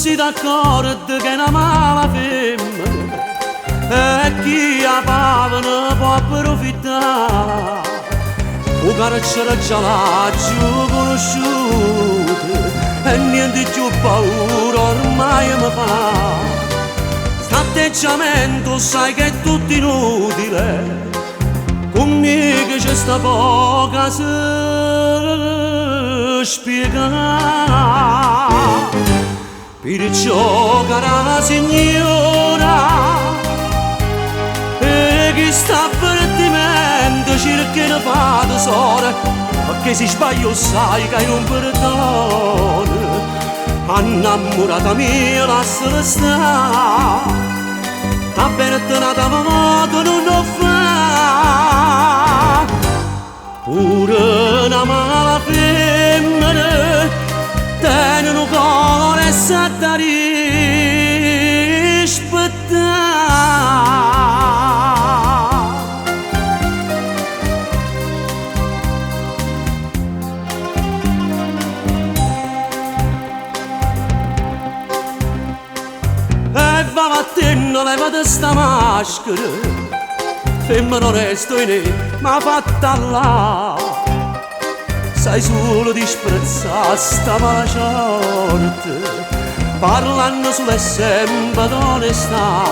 si d'accordo che è una mala femmina e chi a pavano può approfittare. O carcere già l'ho conosciuto e niente più paura ormai mi fa. Atteggiamento sai che è tutto inutile, con me che c'è sta poca se spiega. Perciò cara signora, e chi sta avvertimento cerca di fare tesoro, perché se sbaglio sai che hai un perdono. Innamorata mia lasciala stare, a perdonata modo non lo fa. Pure una mala femmina tiene un cuore e sa da rispettare. Va mattina levate sta maschera, femmina resto in ma fatta là. Sai solo disprezzare sta mala sorte, parlando sulle sempre d'onestà.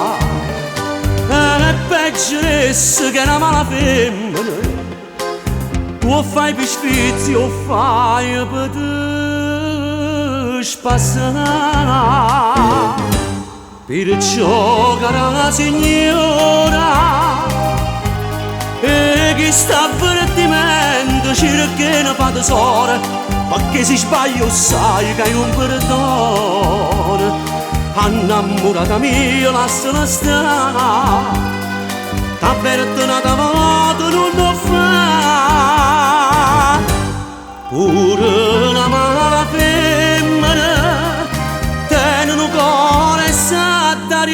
E peggio adesso che una mala femmina, tu fai per sfizi o fai per te spassare. Perciò cara signora, e chi sta avvertimento cerca ne fa tesoro, perché se sbaglio sai che hai un perdono. Innamorata mia lasciala stare, t'ha perdonata modo non lo fa. Pure una mala femmina tiene un cuore e sa da